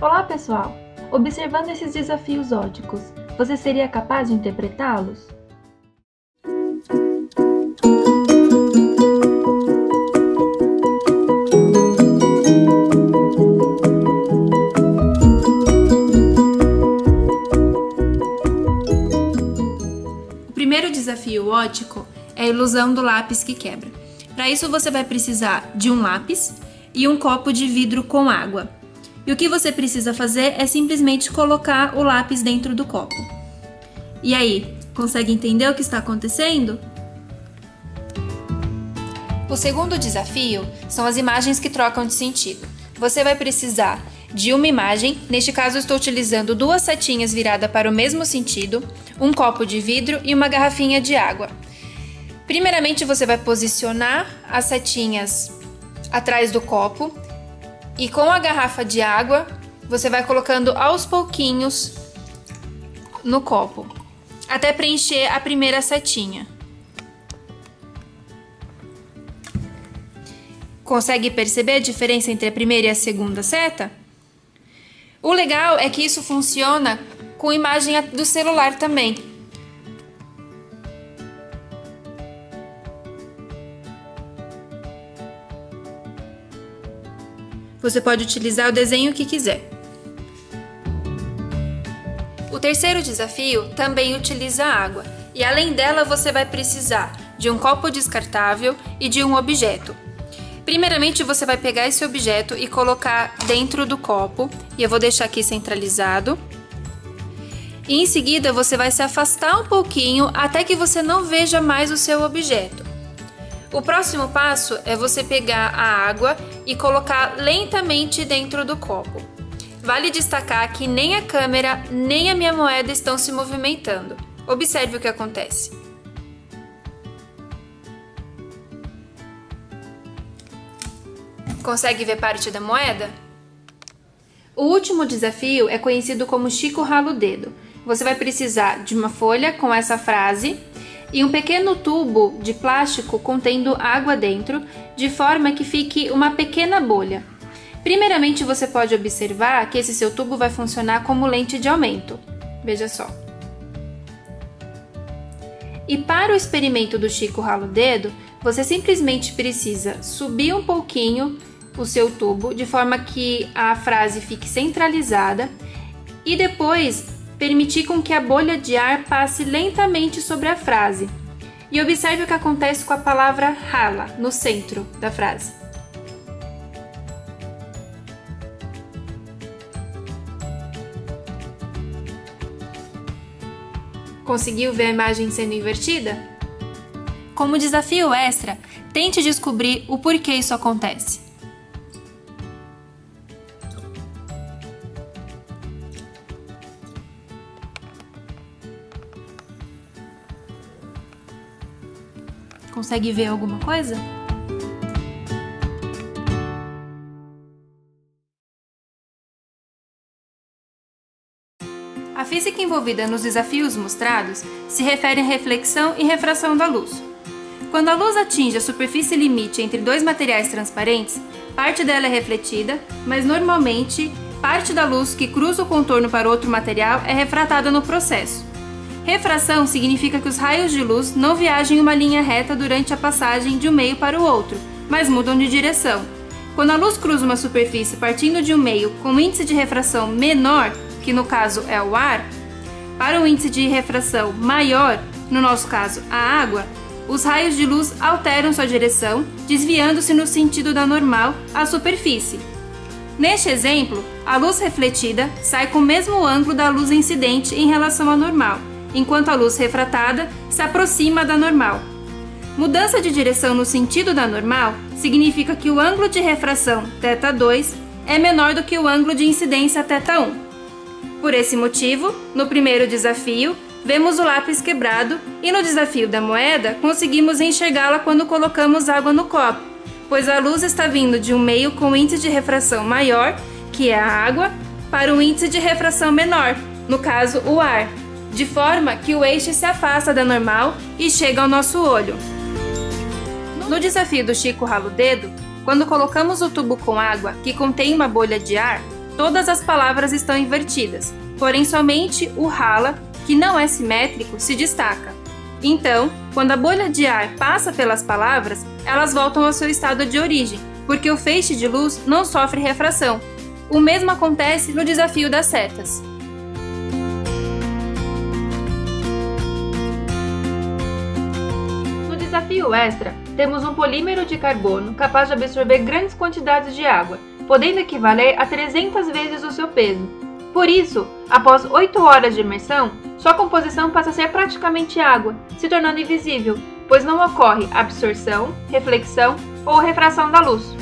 Olá, pessoal! Observando esses desafios óticos, você seria capaz de interpretá-los? O primeiro desafio ótico é a ilusão do lápis que quebra. Para isso, você vai precisar de um lápis e um copo de vidro com água. E o que você precisa fazer é simplesmente colocar o lápis dentro do copo. E aí, consegue entender o que está acontecendo? O segundo desafio são as imagens que trocam de sentido. Você vai precisar de uma imagem, neste caso eu estou utilizando duas setinhas viradas para o mesmo sentido, um copo de vidro e uma garrafinha de água. Primeiramente, você vai posicionar as setinhas atrás do copo e com a garrafa de água, você vai colocando aos pouquinhos no copo, até preencher a primeira setinha. Consegue perceber a diferença entre a primeira e a segunda seta? O legal é que isso funciona com imagem do celular também. Você pode utilizar o desenho que quiser. O terceiro desafio também utiliza água, e além dela você vai precisar de um copo descartável e de um objeto. Primeiramente você vai pegar esse objeto e colocar dentro do copo, e eu vou deixar aqui centralizado. E em seguida você vai se afastar um pouquinho até que você não veja mais o seu objeto. O próximo passo é você pegar a água e colocar lentamente dentro do copo. Vale destacar que nem a câmera nem a minha moeda estão se movimentando. Observe o que acontece. Consegue ver parte da moeda? O último desafio é conhecido como Chico Rala o Dedo. Você vai precisar de uma folha com essa frase e um pequeno tubo de plástico contendo água dentro, de forma que fique uma pequena bolha. Primeiramente, você pode observar que esse seu tubo vai funcionar como lente de aumento. Veja só. E para o experimento do Chico Rala o Dedo, você simplesmente precisa subir um pouquinho o seu tubo, de forma que a frase fique centralizada, e depois permitir com que a bolha de ar passe lentamente sobre a frase. E observe o que acontece com a palavra rala no centro da frase. Conseguiu ver a imagem sendo invertida? Como desafio extra, tente descobrir o porquê isso acontece. Consegue ver alguma coisa? A física envolvida nos desafios mostrados se refere à reflexão e refração da luz. Quando a luz atinge a superfície limite entre dois materiais transparentes, parte dela é refletida, mas normalmente parte da luz que cruza o contorno para outro material é refratada no processo. Refração significa que os raios de luz não viajam em uma linha reta durante a passagem de um meio para o outro, mas mudam de direção. Quando a luz cruza uma superfície partindo de um meio com índice de refração menor, que no caso é o ar, para um índice de refração maior, no nosso caso a água, os raios de luz alteram sua direção, desviando-se no sentido da normal à superfície. Neste exemplo, a luz refletida sai com o mesmo ângulo da luz incidente em relação à normal, enquanto a luz refratada se aproxima da normal. Mudança de direção no sentido da normal significa que o ângulo de refração θ2 é menor do que o ângulo de incidência θ1. Por esse motivo, no primeiro desafio, vemos o lápis quebrado e no desafio da moeda conseguimos enxergá-la quando colocamos água no copo, pois a luz está vindo de um meio com índice de refração maior, que é a água, para um índice de refração menor, no caso o ar, de forma que o eixo se afasta da normal e chega ao nosso olho. No desafio do Chico Rala o Dedo, quando colocamos o tubo com água que contém uma bolha de ar, todas as palavras estão invertidas, porém somente o rala, que não é simétrico, se destaca. Então, quando a bolha de ar passa pelas palavras, elas voltam ao seu estado de origem, porque o feixe de luz não sofre refração. O mesmo acontece no desafio das setas. No desafio extra, temos um polímero de carbono capaz de absorver grandes quantidades de água, podendo equivaler a 300 vezes o seu peso. Por isso, após 8 horas de imersão, sua composição passa a ser praticamente água, se tornando invisível, pois não ocorre absorção, reflexão ou refração da luz.